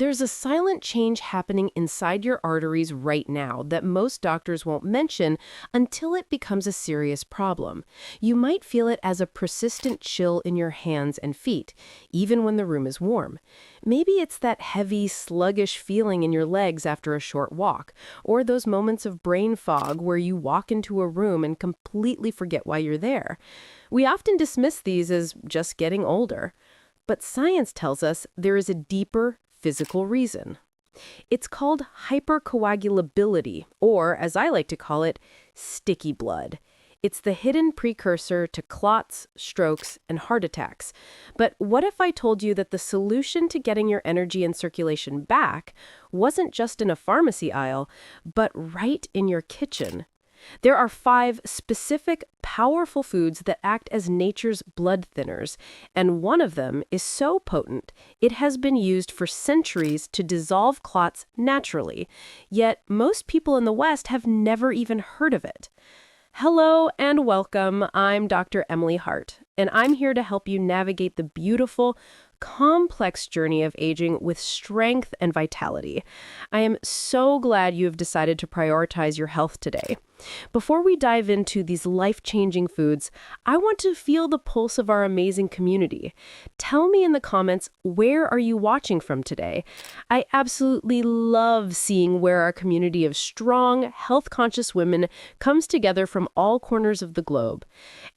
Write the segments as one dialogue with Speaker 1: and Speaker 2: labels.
Speaker 1: there's a silent change happening inside your arteries right now that most doctors won't mention until it becomes a serious problem. You might feel it as a persistent chill in your hands and feet, even when the room is warm. Maybe it's that heavy, sluggish feeling in your legs after a short walk, or those moments of brain fog where you walk into a room and completely forget why you're there. We often dismiss these as just getting older. But science tells us there is a deeper physical reason. It's called hypercoagulability, or as I like to call it, sticky blood. It's the hidden precursor to clots, strokes, and heart attacks. But what if I told you that the solution to getting your energy and circulation back wasn't just in a pharmacy aisle, but right in your kitchen? There are 5 specific, powerful foods that act as nature's blood thinners, and one of them is so potent it has been used for centuries to dissolve clots naturally, yet most people in the West have never even heard of it. Hello and welcome. I'm Dr. Emily Hart, and I'm here to help you navigate the beautiful, complex journey of aging with strength and vitality. I am so glad you have decided to prioritize your health today. Before we dive into these life-changing foods, I want to feel the pulse of our amazing community. Tell me in the comments, where are you watching from today? I absolutely love seeing where our community of strong, health-conscious women comes together from all corners of the globe.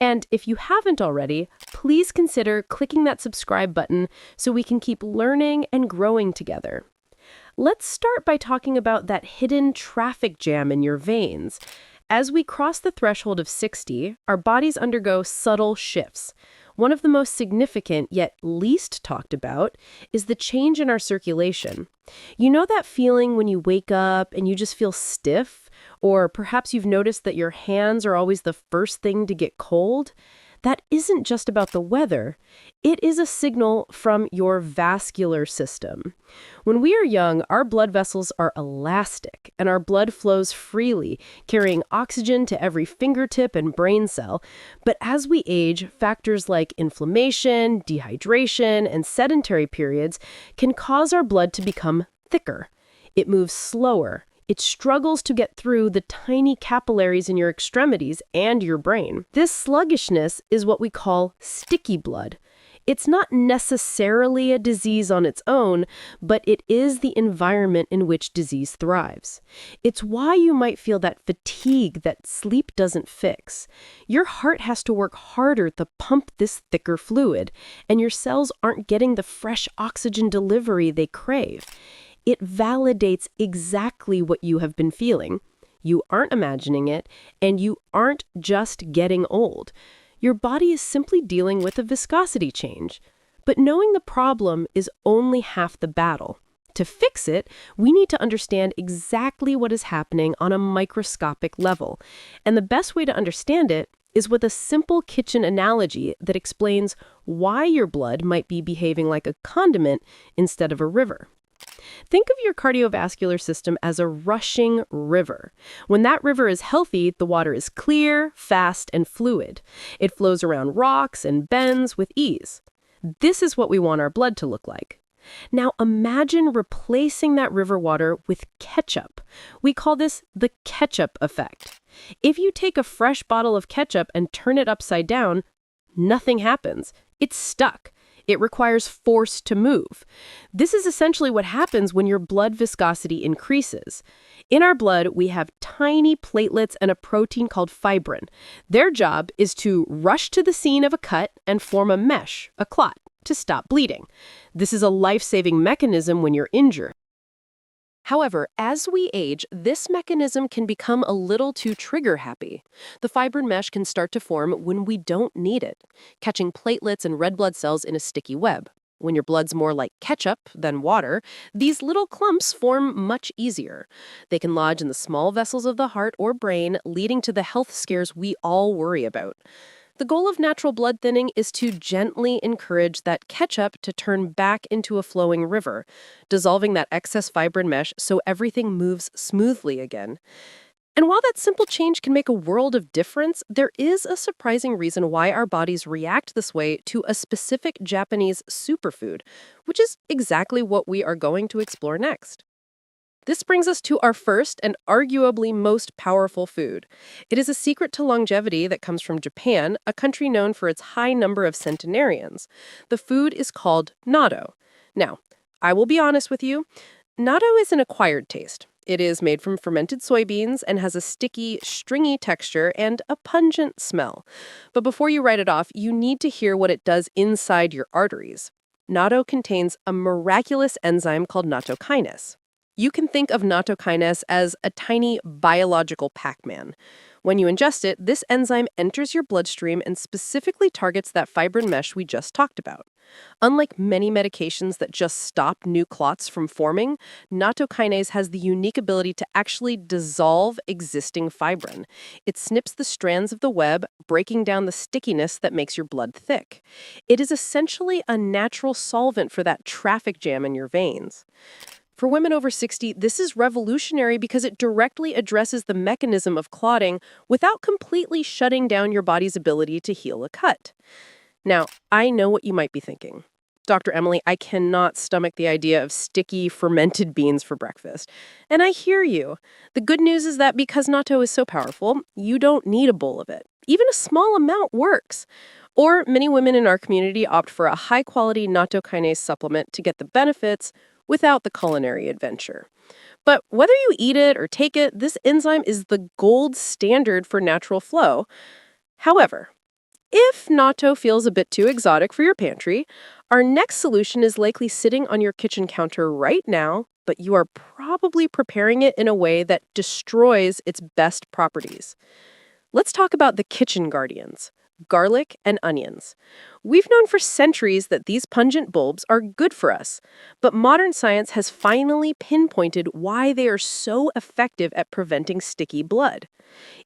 Speaker 1: And if you haven't already, please consider clicking that subscribe button so we can keep learning and growing together. Let's start by talking about that hidden traffic jam in your veins. As we cross the threshold of 60, our bodies undergo subtle shifts. One of the most significant, yet least talked about, is the change in our circulation. You know that feeling when you wake up and you just feel stiff? Or perhaps you've noticed that your hands are always the first thing to get cold? That isn't just about the weather. It is a signal from your vascular system. When we are young, our blood vessels are elastic and our blood flows freely, carrying oxygen to every fingertip and brain cell. But as we age, factors like inflammation, dehydration, and sedentary periods can cause our blood to become thicker. It moves slower. It struggles to get through the tiny capillaries in your extremities and your brain. This sluggishness is what we call sticky blood. It's not necessarily a disease on its own, but it is the environment in which disease thrives. It's why you might feel that fatigue that sleep doesn't fix. Your heart has to work harder to pump this thicker fluid, and your cells aren't getting the fresh oxygen delivery they crave. It validates exactly what you have been feeling. You aren't imagining it, and you aren't just getting old. Your body is simply dealing with a viscosity change. But knowing the problem is only half the battle. To fix it, we need to understand exactly what is happening on a microscopic level. And the best way to understand it is with a simple kitchen analogy that explains why your blood might be behaving like a condiment instead of a river. Think of your cardiovascular system as a rushing river. When that river is healthy, the water is clear, fast, and fluid. It flows around rocks and bends with ease. This is what we want our blood to look like. Now imagine replacing that river water with ketchup. We call this the Ketchup Effect. If you take a fresh bottle of ketchup and turn it upside down, nothing happens. It's stuck. It requires force to move. This is essentially what happens when your blood viscosity increases. In our blood, we have tiny platelets and a protein called fibrin. Their job is to rush to the scene of a cut and form a mesh, a clot, to stop bleeding. This is a life-saving mechanism when you're injured. However, as we age, this mechanism can become a little too trigger-happy. The fibrin mesh can start to form when we don't need it, catching platelets and red blood cells in a sticky web. When your blood's more like ketchup than water, these little clumps form much easier. They can lodge in the small vessels of the heart or brain, leading to the health scares we all worry about. The goal of natural blood thinning is to gently encourage that ketchup to turn back into a flowing river, dissolving that excess fibrin mesh so everything moves smoothly again. And while that simple change can make a world of difference, there is a surprising reason why our bodies react this way to a specific Japanese superfood, which is exactly what we are going to explore next. This brings us to our first and arguably most powerful food. It is a secret to longevity that comes from Japan, a country known for its high number of centenarians. The food is called natto. Now, I will be honest with you, natto is an acquired taste. It is made from fermented soybeans and has a sticky, stringy texture and a pungent smell. But before you write it off, you need to hear what it does inside your arteries. Natto contains a miraculous enzyme called nattokinase. You can think of nattokinase as a tiny biological Pac-Man. When you ingest it, this enzyme enters your bloodstream and specifically targets that fibrin mesh we just talked about. Unlike many medications that just stop new clots from forming, nattokinase has the unique ability to actually dissolve existing fibrin. It snips the strands of the web, breaking down the stickiness that makes your blood thick. It is essentially a natural solvent for that traffic jam in your veins. For women over 60, this is revolutionary because it directly addresses the mechanism of clotting without completely shutting down your body's ability to heal a cut. Now, I know what you might be thinking. Dr. Emily, I cannot stomach the idea of sticky, fermented beans for breakfast. And I hear you. The good news is that because natto is so powerful, you don't need a bowl of it. Even a small amount works. Or many women in our community opt for a high-quality nattokinase supplement to get the benefits without the culinary adventure. But whether you eat it or take it, this enzyme is the gold standard for natural flow. However, if natto feels a bit too exotic for your pantry, our next solution is likely sitting on your kitchen counter right now, but you are probably preparing it in a way that destroys its best properties. Let's talk about the kitchen guardians, garlic and onions. We've known for centuries that these pungent bulbs are good for us, but modern science has finally pinpointed why they are so effective at preventing sticky blood.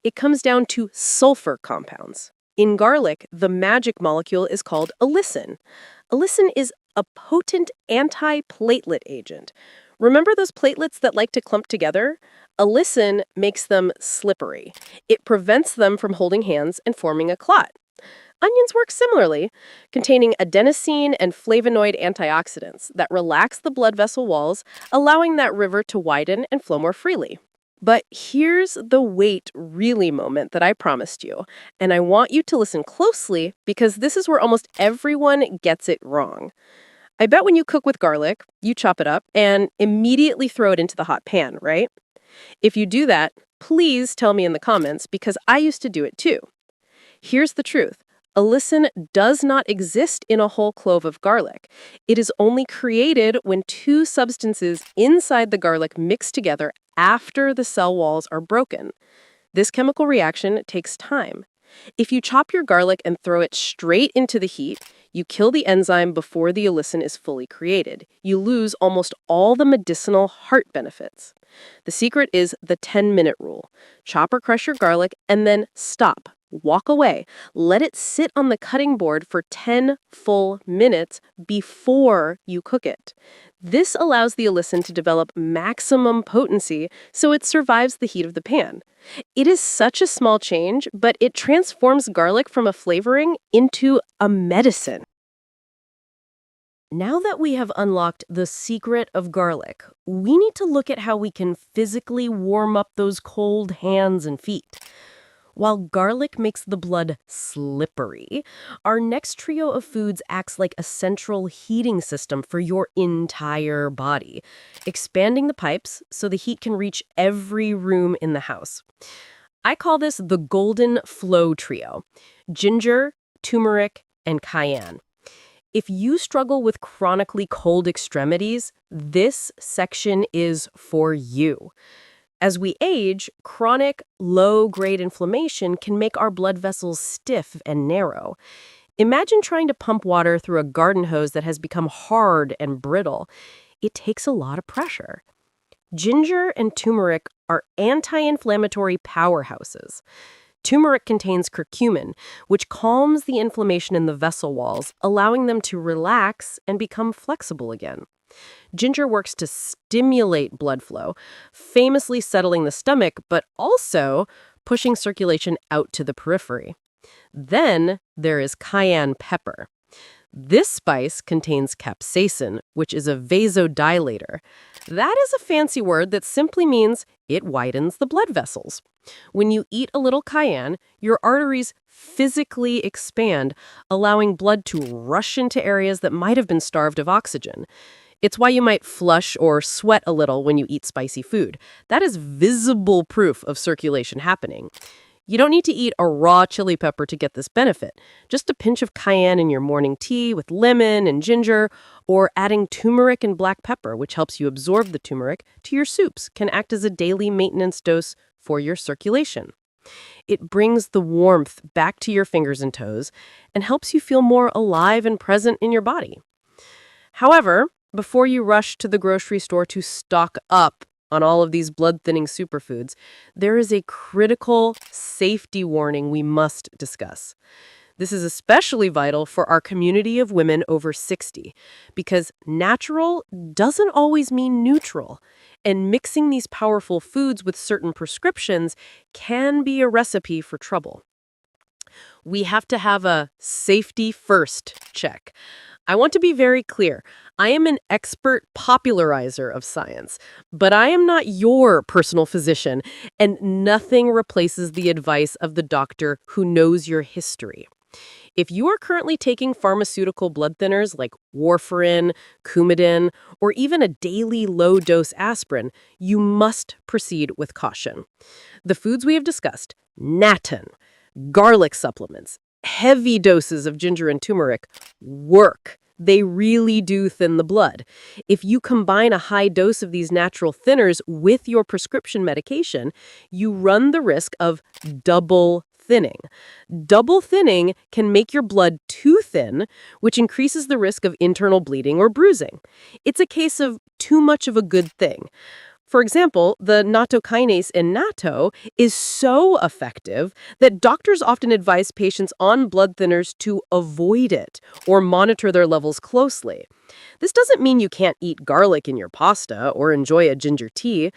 Speaker 1: It comes down to sulfur compounds. In garlic, the magic molecule is called allicin. Allicin is a potent anti-platelet agent. Remember those platelets that like to clump together? Allicin makes them slippery. It prevents them from holding hands and forming a clot. Onions work similarly, containing adenosine and flavonoid antioxidants that relax the blood vessel walls, allowing that river to widen and flow more freely. But here's the wait really moment that I promised you, and I want you to listen closely because this is where almost everyone gets it wrong. I bet when you cook with garlic, you chop it up and immediately throw it into the hot pan, right? If you do that, please tell me in the comments because I used to do it too. Here's the truth. Allicin does not exist in a whole clove of garlic. It is only created when two substances inside the garlic mix together after the cell walls are broken. This chemical reaction takes time. If you chop your garlic and throw it straight into the heat, you kill the enzyme before the allicin is fully created. You lose almost all the medicinal heart benefits. The secret is the 10-minute rule. Chop or crush your garlic and then stop. Walk away. Let it sit on the cutting board for 10 full minutes before you cook it. This allows the allicin to develop maximum potency so it survives the heat of the pan. It is such a small change, but it transforms garlic from a flavoring into a medicine. Now that we have unlocked the secret of garlic, we need to look at how we can physically warm up those cold hands and feet. While garlic makes the blood slippery, our next trio of foods acts like a central heating system for your entire body, expanding the pipes so the heat can reach every room in the house. I call this the golden flow trio: ginger, turmeric, and cayenne. If you struggle with chronically cold extremities, this section is for you. As we age, chronic, low-grade inflammation can make our blood vessels stiff and narrow. Imagine trying to pump water through a garden hose that has become hard and brittle. It takes a lot of pressure. Ginger and turmeric are anti-inflammatory powerhouses. Turmeric contains curcumin, which calms the inflammation in the vessel walls, allowing them to relax and become flexible again. Ginger works to stimulate blood flow, famously settling the stomach, but also pushing circulation out to the periphery. Then there is cayenne pepper. This spice contains capsaicin, which is a vasodilator. That is a fancy word that simply means it widens the blood vessels. When you eat a little cayenne, your arteries physically expand, allowing blood to rush into areas that might have been starved of oxygen. It's why you might flush or sweat a little when you eat spicy food. That is visible proof of circulation happening. You don't need to eat a raw chili pepper to get this benefit. Just a pinch of cayenne in your morning tea with lemon and ginger, or adding turmeric and black pepper, which helps you absorb the turmeric, to your soups, can act as a daily maintenance dose for your circulation. It brings the warmth back to your fingers and toes and helps you feel more alive and present in your body. However, before you rush to the grocery store to stock up on all of these blood-thinning superfoods, there is a critical safety warning we must discuss. This is especially vital for our community of women over 60, because natural doesn't always mean neutral, and mixing these powerful foods with certain prescriptions can be a recipe for trouble. We have to have a safety first check. I want to be very clear. I am an expert popularizer of science, but I am not your personal physician, and nothing replaces the advice of the doctor who knows your history. If you are currently taking pharmaceutical blood thinners like warfarin, Coumadin, or even a daily low-dose aspirin, you must proceed with caution. The foods we have discussed, natto, garlic supplements, heavy doses of ginger and turmeric, work. They really do thin the blood. If you combine a high dose of these natural thinners with your prescription medication, you run the risk of double thinning. Double thinning can make your blood too thin, which increases the risk of internal bleeding or bruising. It's a case of too much of a good thing. For example, the nattokinase in natto is so effective that doctors often advise patients on blood thinners to avoid it or monitor their levels closely. This doesn't mean you can't eat garlic in your pasta or enjoy a ginger tea.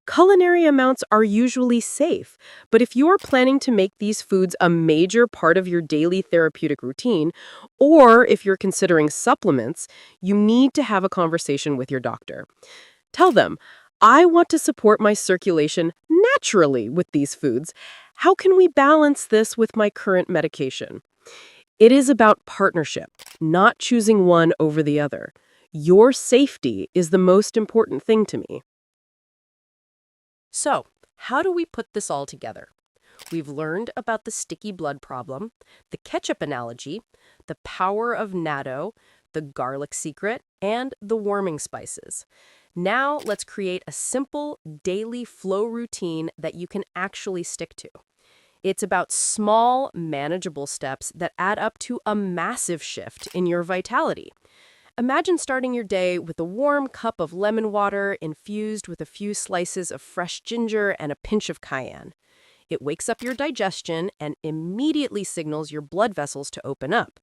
Speaker 1: Culinary amounts are usually safe, but if you're planning to make these foods a major part of your daily therapeutic routine, or if you're considering supplements, you need to have a conversation with your doctor. Tell them, I want to support my circulation naturally with these foods. How can we balance this with my current medication? It is about partnership, not choosing one over the other. Your safety is the most important thing to me. So, how do we put this all together? We've learned about the sticky blood problem, the ketchup analogy, the power of natto, the garlic secret, and the warming spices. Now let's create a simple daily flow routine that you can actually stick to. It's about small, manageable steps that add up to a massive shift in your vitality. Imagine starting your day with a warm cup of lemon water infused with a few slices of fresh ginger and a pinch of cayenne. It wakes up your digestion and immediately signals your blood vessels to open up.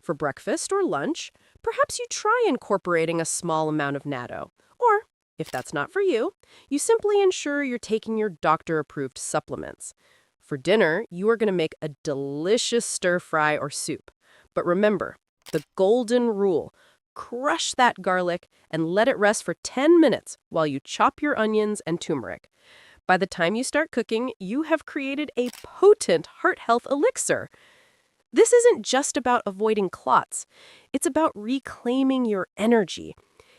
Speaker 1: For breakfast or lunch, perhaps you try incorporating a small amount of natto. Or, if that's not for you, you simply ensure you're taking your doctor-approved supplements. For dinner, you are going to make a delicious stir-fry or soup. But remember, the golden rule: crush that garlic and let it rest for 10 minutes while you chop your onions and turmeric. By the time you start cooking, you have created a potent heart health elixir. This isn't just about avoiding clots. It's about reclaiming your energy.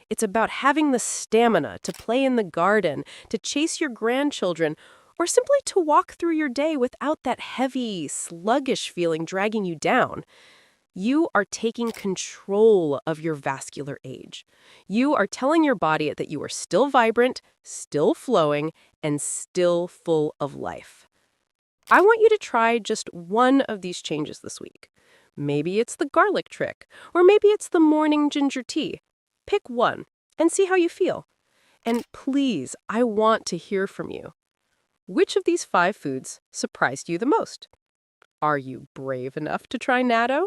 Speaker 1: It's about having the stamina to play in the garden, to chase your grandchildren, or simply to walk through your day without that heavy, sluggish feeling dragging you down. You are taking control of your vascular age. You are telling your body that you are still vibrant, still flowing, and still full of life. I want you to try just one of these changes this week. Maybe it's the garlic trick, or maybe it's the morning ginger tea. Pick one and see how you feel. And please, I want to hear from you. Which of these 5 foods surprised you the most? Are you brave enough to try natto?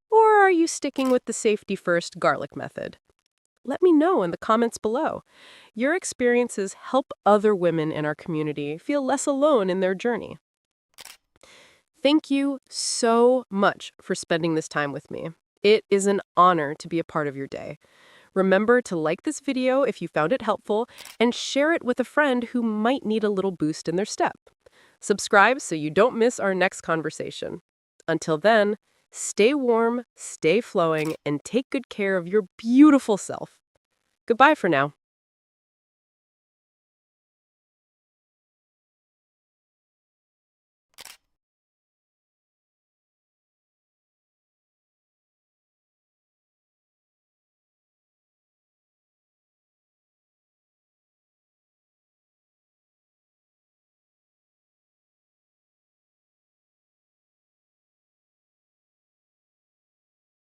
Speaker 1: Or are you sticking with the safety-first garlic method? let me know in the comments below. Your experiences help other women in our community feel less alone in their journey. Thank you so much for spending this time with me. It is an honor to be a part of your day. Remember to like this video if you found it helpful and share it with a friend who might need a little boost in their step. Subscribe so you don't miss our next conversation. Until then, stay warm, stay flowing, and take good care of your beautiful self. Goodbye for now.